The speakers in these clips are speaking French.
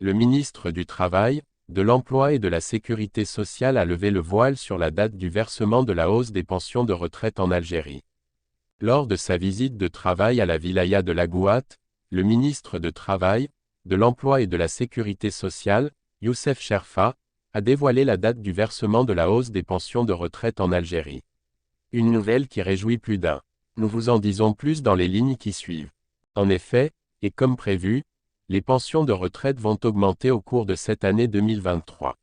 Le ministre du Travail, de l'Emploi et de la Sécurité sociale a levé le voile sur la date du versement de la hausse des pensions de retraite en Algérie. Lors de sa visite de travail à la wilaya de Lagouat, le ministre de Travail, de l'Emploi et de la Sécurité sociale, Youssef Cherfa, a dévoilé la date du versement de la hausse des pensions de retraite en Algérie. Une nouvelle qui réjouit plus d'un. Nous vous en disons plus dans les lignes qui suivent. En effet, et comme prévu, les pensions de retraite vont augmenter au cours de cette année 2023.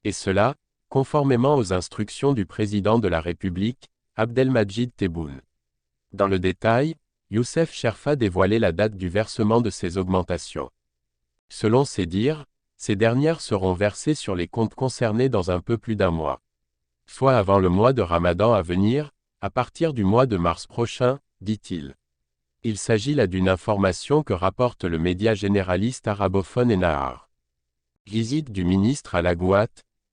Et cela, conformément aux instructions du président de la République, Abdelmadjid Tebboune. Dans le détail, Youssef Cherfa dévoilait la date du versement de ces augmentations. Selon ses dires, ces dernières seront versées sur les comptes concernés dans un peu plus d'un mois. Soit avant le mois de Ramadan à venir, à partir du mois de mars prochain, dit-il. Il s'agit là d'une information que rapporte le média généraliste arabophone Ennahar. Visite du ministre à Lagouat.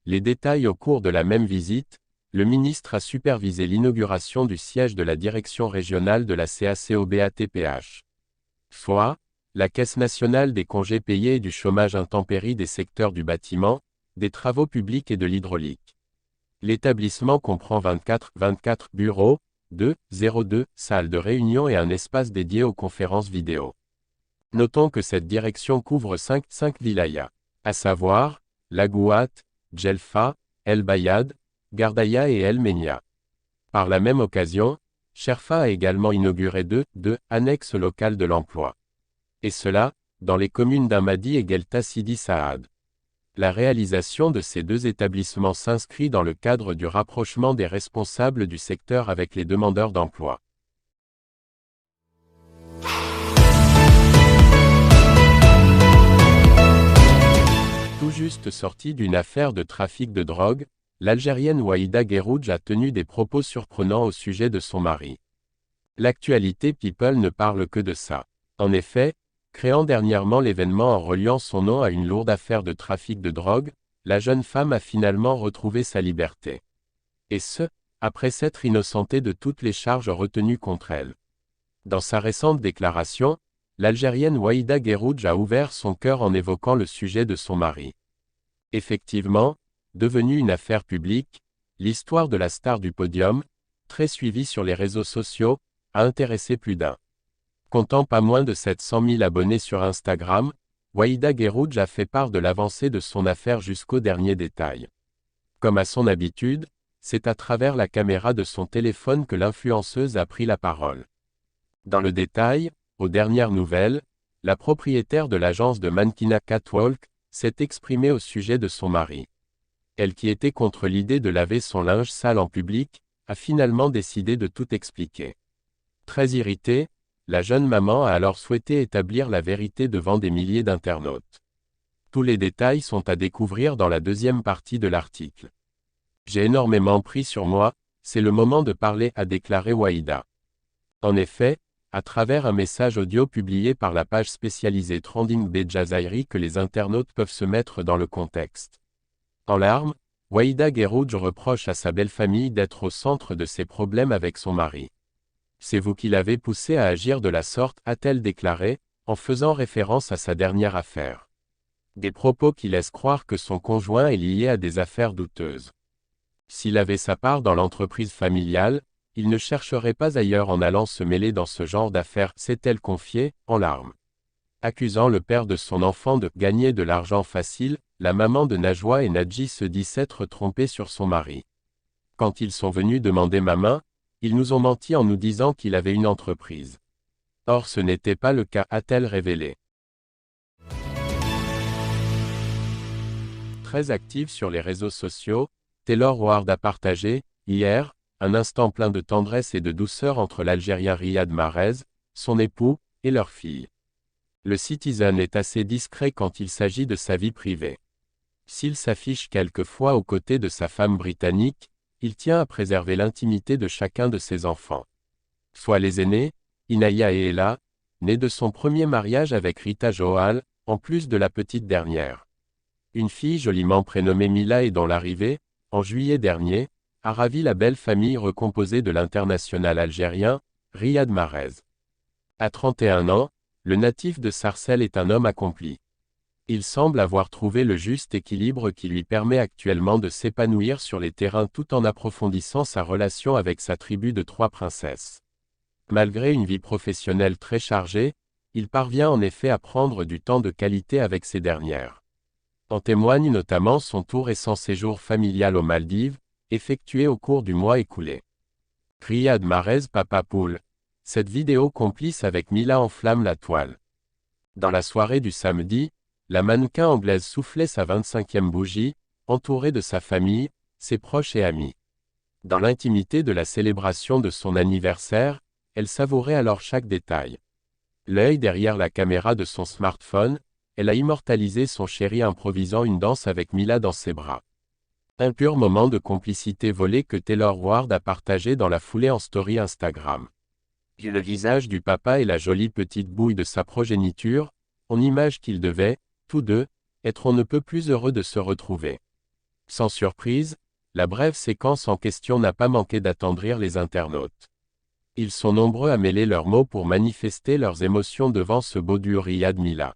Les détails au cours de la même visite, le ministre a supervisé l'inauguration du siège de la direction régionale de la CACOBATPH. FOA, la Caisse nationale des congés payés et du chômage intempérie des secteurs du bâtiment, des travaux publics et de l'hydraulique. L'établissement comprend 24 bureaux, 02 salles de réunion et un espace dédié aux conférences vidéo. Notons que cette direction couvre 5 wilayas, à savoir, Lagouat, Djelfa, El Bayad, Gardaïa et El Menia. Par la même occasion, Cherfa a également inauguré deux annexes locales de l'emploi. Et cela, dans les communes d'Amadi et Guelta Sidi Saad. La réalisation de ces deux établissements s'inscrit dans le cadre du rapprochement des responsables du secteur avec les demandeurs d'emploi. Tout juste sortie d'une affaire de trafic de drogue, l'Algérienne Waïda Guerrouj a tenu des propos surprenants au sujet de son mari. L'actualité People ne parle que de ça. En effet, créant dernièrement l'événement en reliant son nom à une lourde affaire de trafic de drogue, la jeune femme a finalement retrouvé sa liberté. Et ce, après s'être innocentée de toutes les charges retenues contre elle. Dans sa récente déclaration, l'Algérienne Waïda Guerrouj a ouvert son cœur en évoquant le sujet de son mari. Effectivement, devenue une affaire publique, l'histoire de la star du podium, très suivie sur les réseaux sociaux, a intéressé plus d'un. Comptant pas moins de 700 000 abonnés sur Instagram, Waïda Guerrouj a fait part de l'avancée de son affaire jusqu'au dernier détail. Comme à son habitude, c'est à travers la caméra de son téléphone que l'influenceuse a pris la parole. Dans le détail, aux dernières nouvelles, la propriétaire de l'agence de mannequinat Catwalk s'est exprimée au sujet de son mari. Elle qui était contre l'idée de laver son linge sale en public, a finalement décidé de tout expliquer. Très irritée, la jeune maman a alors souhaité établir la vérité devant des milliers d'internautes. Tous les détails sont à découvrir dans la deuxième partie de l'article. J'ai énormément pris sur moi, c'est le moment de parler, a déclaré Waïda. En effet, à travers un message audio publié par la page spécialisée Trending Bejazairi que les internautes peuvent se mettre dans le contexte. En larmes, Waïda Guerrouj reproche à sa belle famille d'être au centre de ses problèmes avec son mari. C'est vous qui l'avez poussé à agir de la sorte, a-t-elle déclaré, en faisant référence à sa dernière affaire. Des propos qui laissent croire que son conjoint est lié à des affaires douteuses. S'il avait sa part dans l'entreprise familiale, il ne chercherait pas ailleurs en allant se mêler dans ce genre d'affaires, s'est-elle confiée, en larmes. Accusant le père de son enfant de gagner de l'argent facile, la maman de Najwa et Nadji se dit s'être trompée sur son mari. Quand ils sont venus demander ma main, ils nous ont menti en nous disant qu'il avait une entreprise. Or ce n'était pas le cas, a-t-elle révélé. Très active sur les réseaux sociaux, Taylor Ward a partagé, hier, un instant plein de tendresse et de douceur entre l'Algérien Riyad Mahrez, son époux, et leur fille. Le Citizen est assez discret quand il s'agit de sa vie privée. S'il s'affiche quelquefois aux côtés de sa femme britannique, il tient à préserver l'intimité de chacun de ses enfants. Soit les aînés, Inaya et Ella, nés de son premier mariage avec Rita Johal, en plus de la petite dernière. Une fille joliment prénommée Mila et dont l'arrivée, en juillet dernier, a ravi la belle famille recomposée de l'international algérien, Riyad Mahrez. À 31 ans, le natif de Sarcelles est un homme accompli. Il semble avoir trouvé le juste équilibre qui lui permet actuellement de s'épanouir sur les terrains tout en approfondissant sa relation avec sa tribu de 3 princesses. Malgré une vie professionnelle très chargée, il parvient en effet à prendre du temps de qualité avec ces dernières. En témoigne notamment son tout récent séjour familial aux Maldives, effectué au cours du mois écoulé. Riyad Mahrez Papa Poule. Cette vidéo complice avec Mila enflamme la toile. Dans la soirée du samedi, la mannequin anglaise soufflait sa 25e bougie, entourée de sa famille, ses proches et amis. Dans l'intimité de la célébration de son anniversaire, elle savourait alors chaque détail. L'œil derrière la caméra de son smartphone, elle a immortalisé son chéri improvisant une danse avec Mila dans ses bras. Un pur moment de complicité volé que Taylor Ward a partagé dans la foulée en story Instagram. Le visage du papa et la jolie petite bouille de sa progéniture, on imagine qu'ils devaient, tous deux, être on ne peut plus heureux de se retrouver. Sans surprise, la brève séquence en question n'a pas manqué d'attendrir les internautes. Ils sont nombreux à mêler leurs mots pour manifester leurs émotions devant ce beau duo Riyad Mila.